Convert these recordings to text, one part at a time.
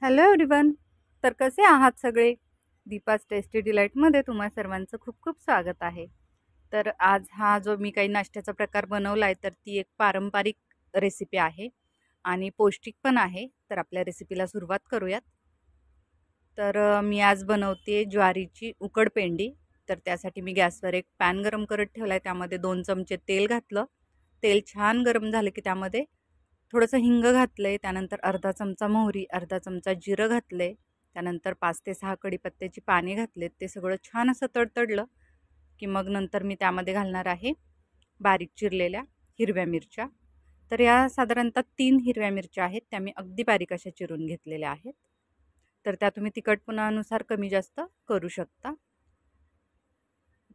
Hello everyone. तर कसे आहात सगळे? दीपास टेस्टी डिलाईटमध्ये तुम्हा सर्वांचं खूप खूप स्वागत आहे. तर आज हा जो मी काही नाश्त्याचा प्रकार बनवला आहे तर ती एक पारंपरिक रेसिपी आहे आणि पौष्टिक पण आहे. तर आपल्या रेसिपीला सुरुवात करूयात. तर मी आज बनवते ज्वारीची उकडपेंडी. तर त्यासाठी मी गॅसवर एक पॅन गरम करत ठेवला आहे. त्यामध्ये 2 चमचे तेल घातलं. तेल छान गरम झालं की त्यामध्ये थोडंसं हिंग घातलंय, त्यानंतर अर्धा चमचा मोहरी, अर्धा चमचा जिरं घातले, त्यानंतर 5 ते 6 कढीपत्त्याची पाने घातलेत. ते सगळं छान असं तडतडलं की मग नंतर मी त्यामध्ये घालणार आहे बारीक चिरलेल्या हिरव्या मिरच्या. तर या साधारणतः 3 हिरव्या मिरच्या आहेत, त्या मी अगदी बारीक अशा चिरून घेतलेल्या आहेत. तर त्या तुम्ही तिखटपणानुसार कमी जास्त करू शकता.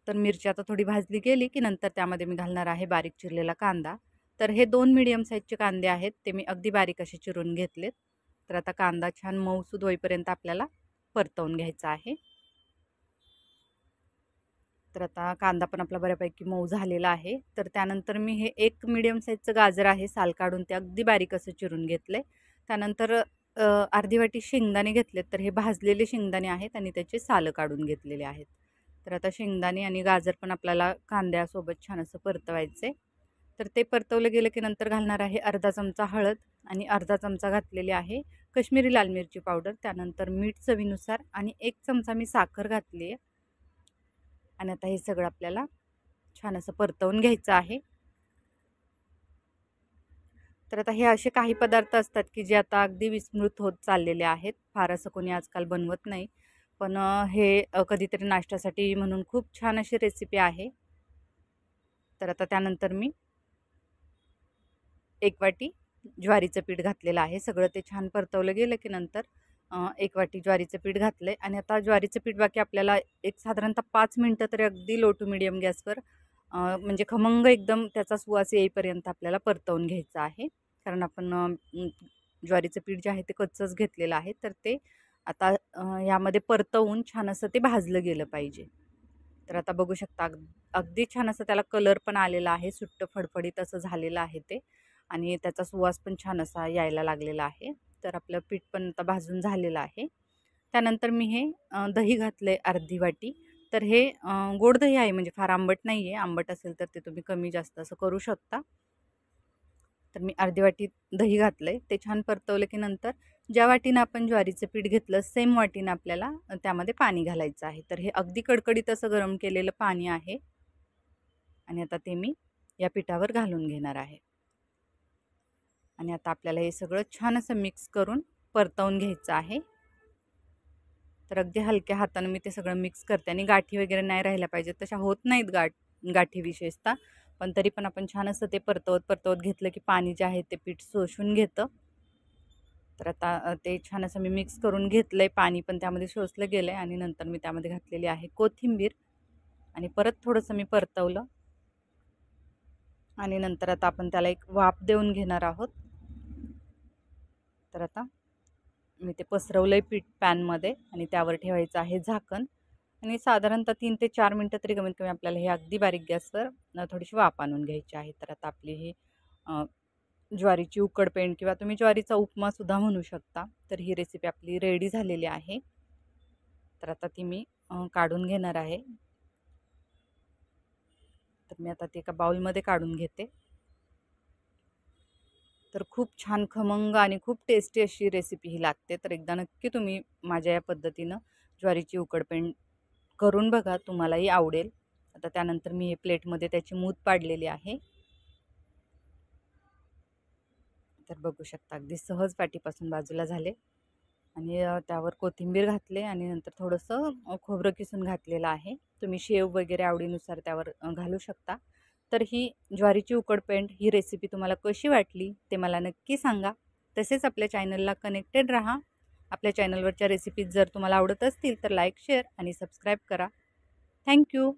तर मिरची आता थोडी भाजली गेली की नंतर त्यामध्ये मी घालणार आहे बारीक चिरलेला कांदा. तर हे 2 मीडियम साईजचे कांदे आहेत, ते मी अगदी बारीक असे चिरून घेतलेत. तर आता कांदा छान मऊसूद होईपर्यंत आपल्याला परतवून घ्यायचा आहे. तर आता कांदा पण आपला बऱ्यापैकी मऊ झालेला आहे. तर त्यानंतर मी हे 1 मीडियम साईजचं गाजर आहे, साल काढून ते अगदी बारीक असं चिरून घेतले. त्यानंतर अर्धी वाटी शेंगदाणे घेतलेत. तर हे भाजलेले शेंगदाणे आहेत आणि त्याचे सालं काढून घेतलेले आहेत. तर आता शेंगदाणे आणि गाजर पण आपल्याला कांद्यासोबत छान असं परतवायचे. तर ते परतवलं गेलं की नंतर घालणार आहे अर्धा चमचा हळद आणि अर्धा चमचा घातलेली आहे कश्मीरी लाल मिरची पावडर. त्यानंतर मीठ चवीनुसार आणि 1 चमचा मी साखर घातली आहे. आणि आता हे सगळं आपल्याला छान असं परतवून घ्यायचं आहे. तर आता हे असे काही पदार्थ असतात की जे आता अगदी विस्मृत होत चाललेले आहेत. फार असं कोणी आजकाल बनवत नाही. पण हे कधीतरी नाश्त्यासाठी म्हणून खूप छान अशी रेसिपी आहे. तर आता त्यानंतर मी 1 वाटी ज्वारीचं पीठ घातलेलं आहे. सगळं ते छान परतवलं गेलं की नंतर 1 वाटी ज्वारीचं पीठ घातलं आहे आणि आता ज्वारीचं पीठ बाकी आपल्याला एक साधारणतः 5 मिनटं तरी अगदी लो टू मीडियम गॅसवर म्हणजे खमंग एकदम त्याचा सुवास येईपर्यंत आपल्याला परतवून घ्यायचं आहे. कारण आपण ज्वारीचं पीठ जे आहे ते कच्चंच घेतलेलं आहे. तर ते आता यामध्ये परतवून छान असं ते भाजलं गेलं पाहिजे. तर आता बघू शकता अगदी छान असं त्याला कलर पण आलेला आहे, सुट्ट फडफडीत असं झालेलं आहे ते आणि त्याचा सुवास पण छान असा यायला लागलेला आहे. तर आपलं पीठ पण आता भाजून झालेलं आहे. त्यानंतर मी हे दही घातलं आहे अर्धी वाटी. तर हे गोड दही आहे, म्हणजे फार आंबट नाही आहे. आंबट असेल तर ते तुम्ही कमी जास्त असं करू शकता. तर मी अर्धी वाटी दही घातलं आहे. ते छान परतवलं की नंतर ज्या वाटीनं आपण ज्वारीचं पीठ घेतलं सेम वाटीनं आपल्याला त्यामध्ये पाणी घालायचं आहे. तर हे अगदी कडकडीत असं गरम केलेलं पाणी आहे आणि आता ते मी या पिठावर घालून घेणार आहे. आणि आता आपल्याला हे सगळं छान असं मिक्स करून परतवून घ्यायचं आहे. तर अगदी हलक्या हातानं मी ते सगळं मिक्स करते आणि गाठी वगैरे नाही राहिल्या पाहिजेत. तशा होत नाहीत गाठी विशेषतः. पण तरी पण आपण छान असं ते परतवत परतवत घेतलं की पाणी जे आहे ते पीठ शोषून घेतं. तर आता ते छान असं मी मिक्स करून घेतलं आहे. पाणी पण त्यामध्ये शोषलं गेलं आहे आणि नंतर मी त्यामध्ये घातलेली आहे कोथिंबीर आणि परत थोडंसं मी परतवलं आणि नंतर आता आपण त्याला एक वाफ देऊन घेणार आहोत. तर आता मी ते पसरवलं आहे पीठ पॅनमध्ये आणि त्यावर ठेवायचं आहे झाकण आणि साधारणतः 3 ते 4 मिनटं तरी कमीत कमी आपल्याला हे अगदी बारीक गॅसवर थोडीशी वाफ आणून घ्यायची आहे. तर आता आपली ही ज्वारीची उकडपेंड किंवा तुम्ही ज्वारीचा उपमासुद्धा म्हणू शकता. तर ही रेसिपी आपली रेडी झालेली आहे. तर आता ती मी काढून घेणार आहे. तर मी आता ती एका बाउलमध्ये काढून घेते. तर खूप छान खमंग आणि खूप टेस्टी अशी रेसिपी ही लागते. तर एकदा नक्की तुम्ही माझ्या या पद्धतीनं ज्वारीची उकडपेंड करून बघा, तुम्हालाही आवडेल. आता त्यानंतर मी हे प्लेटमध्ये त्याची मूद पाडलेली आहे. तर बघू शकता अगदी सहज पाटीपासून बाजूला झाले आणि त्यावर कोथिंबीर घातले आणि नंतर थोडंसं खोबरं किसून घातलेलं आहे. तुम्ही शेव वगैरे आवडीनुसार त्यावर घालू शकता. तर ही ज्वारीची उकडपेंड ही रेसिपी तुम्हाला कशी वाटली ते मला नक्की सांगा. तसेच आपल्या चॅनलला कनेक्टेड राहा. आपल्या चॅनलवरच्या रेसिपीज जर तुम्हाला आवडत असतील तर लाईक, शेअर आणि सबस्क्राईब करा. थँक्यू.